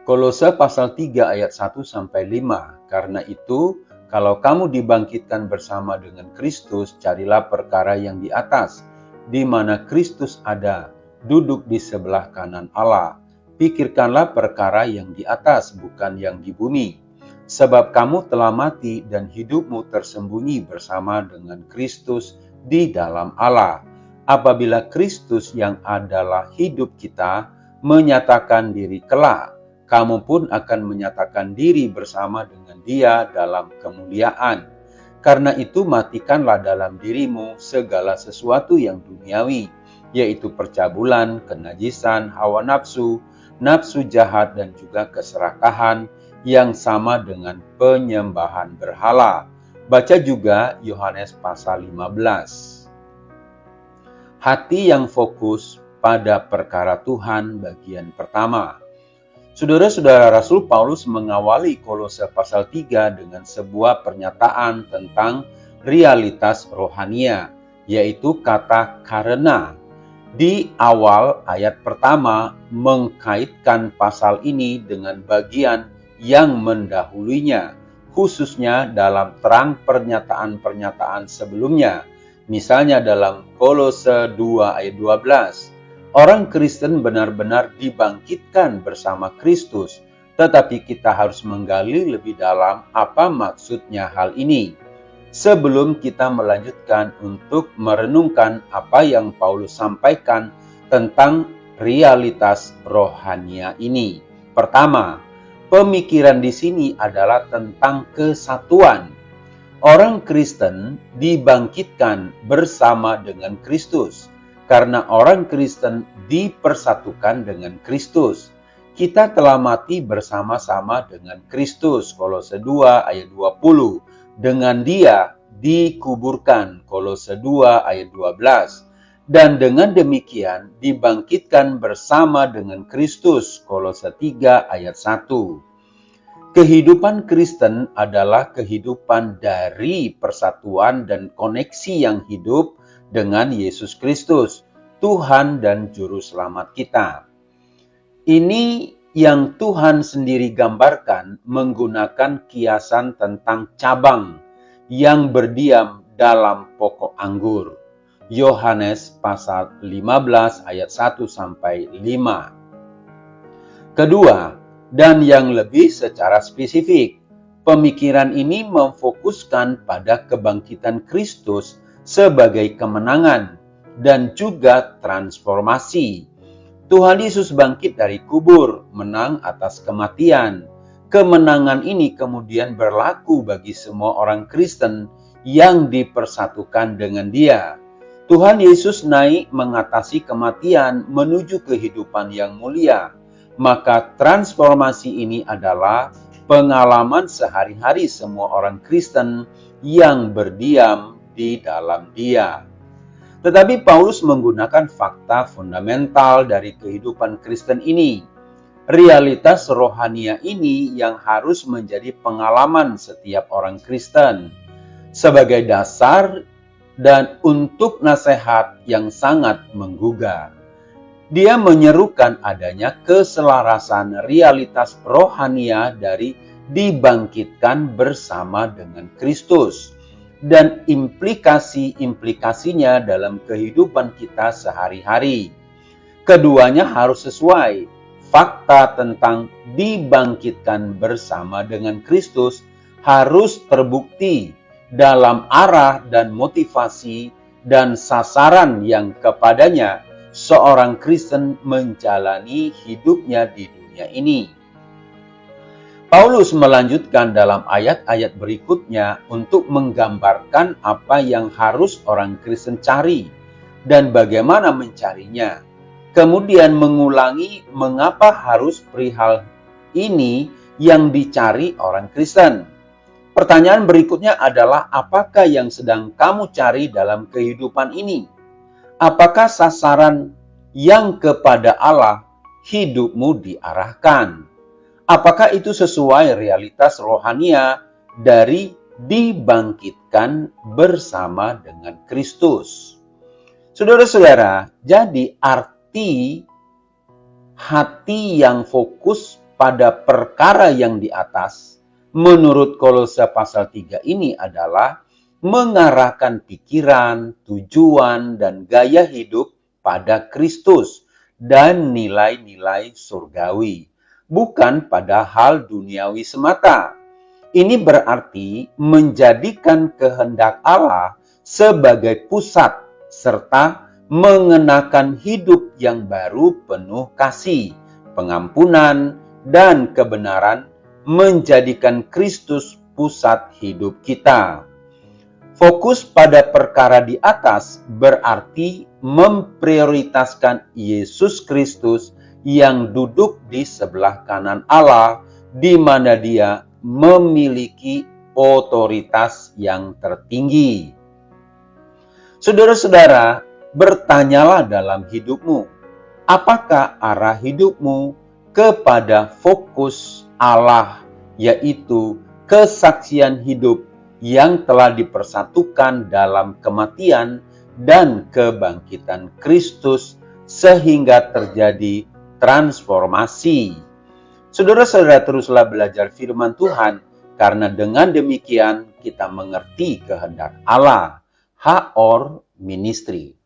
Kolose pasal 3 ayat 1 sampai 5. Karena itu, kalau kamu dibangkitkan bersama dengan Kristus, carilah perkara yang di atas, di mana Kristus ada, duduk di sebelah kanan Allah. Pikirkanlah perkara yang di atas, bukan yang di bumi. Sebab kamu telah mati dan hidupmu tersembunyi bersama dengan Kristus di dalam Allah. Apabila Kristus yang adalah hidup kita menyatakan diri kelak, kamu pun akan menyatakan diri bersama dengan Dia dalam kemuliaan. Karena itu matikanlah dalam dirimu segala sesuatu yang duniawi, yaitu percabulan, kenajisan, hawa nafsu, nafsu jahat, dan juga keserakahan yang sama dengan penyembahan berhala. Baca juga Yohanes pasal 15. Hati yang fokus pada perkara Tuhan bagian pertama. Saudara-saudara, Rasul Paulus mengawali Kolose pasal 3 dengan sebuah pernyataan tentang realitas rohania, yaitu kata karena. Di awal ayat pertama mengkaitkan pasal ini dengan bagian yang mendahulunya, khususnya dalam terang pernyataan-pernyataan sebelumnya. Misalnya dalam Kolose 2 ayat 12, orang Kristen benar-benar dibangkitkan bersama Kristus, tetapi kita harus menggali lebih dalam apa maksudnya hal ini. Sebelum kita melanjutkan untuk merenungkan apa yang Paulus sampaikan tentang realitas rohania ini. Pertama, pemikiran di sini adalah tentang kesatuan. Orang Kristen dibangkitkan bersama dengan Kristus. Karena orang Kristen dipersatukan dengan Kristus. Kita telah mati bersama-sama dengan Kristus. Kolose 2 ayat 20. Dengan Dia dikuburkan. Kolose 2 ayat 12. Dan dengan demikian dibangkitkan bersama dengan Kristus. Kolose 3 ayat 1. Kehidupan Kristen adalah kehidupan dari persatuan dan koneksi yang hidup dengan Yesus Kristus, Tuhan dan Juru Selamat kita. Ini yang Tuhan sendiri gambarkan menggunakan kiasan tentang cabang yang berdiam dalam pokok anggur. Yohanes pasal 15 ayat 1 sampai 5. Kedua, dan yang lebih secara spesifik, pemikiran ini memfokuskan pada kebangkitan Kristus sebagai kemenangan dan juga transformasi. Tuhan Yesus bangkit dari kubur, menang atas kematian. Kemenangan ini kemudian berlaku bagi semua orang Kristen yang dipersatukan dengan Dia. Tuhan Yesus naik mengatasi kematian menuju kehidupan yang mulia. Maka transformasi ini adalah pengalaman sehari-hari semua orang Kristen yang berdiam di dalam Dia. Tetapi Paulus menggunakan fakta fundamental dari kehidupan Kristen ini. Realitas rohania ini yang harus menjadi pengalaman setiap orang Kristen sebagai dasar dan untuk nasihat yang sangat menggugah. Dia menyerukan adanya keselarasan realitas rohania dari dibangkitkan bersama dengan Kristus dan implikasi-implikasinya dalam kehidupan kita sehari-hari. Keduanya harus sesuai. Fakta tentang dibangkitkan bersama dengan Kristus harus terbukti dalam arah dan motivasi dan sasaran yang kepadanya seorang Kristen menjalani hidupnya di dunia ini. Paulus melanjutkan dalam ayat-ayat berikutnya untuk menggambarkan apa yang harus orang Kristen cari dan bagaimana mencarinya. Kemudian mengulangi mengapa harus perihal ini yang dicari orang Kristen. Pertanyaan berikutnya adalah apakah yang sedang kamu cari dalam kehidupan ini? Apakah sasaran yang kepada Allah hidupmu diarahkan? Apakah itu sesuai realitas rohania dari dibangkitkan bersama dengan Kristus? Saudara-saudara, jadi arti hati yang fokus pada perkara yang di atas, menurut Kolose pasal 3 ini adalah mengarahkan pikiran, tujuan, dan gaya hidup pada Kristus dan nilai-nilai surgawi, bukan pada hal duniawi semata. Ini berarti menjadikan kehendak Allah sebagai pusat serta mengenakan hidup yang baru penuh kasih, pengampunan, dan kebenaran, menjadikan Kristus pusat hidup kita. Fokus pada perkara di atas berarti memprioritaskan Yesus Kristus yang duduk di sebelah kanan Allah, di mana Dia memiliki otoritas yang tertinggi. Saudara-saudara, bertanyalah dalam hidupmu, apakah arah hidupmu kepada fokus Allah, yaitu kesaksian hidup yang telah dipersatukan dalam kematian dan kebangkitan Kristus sehingga terjadi transformasi. Saudara-saudara, teruslah belajar firman Tuhan, karena dengan demikian kita mengerti kehendak Allah. HOR Ministry.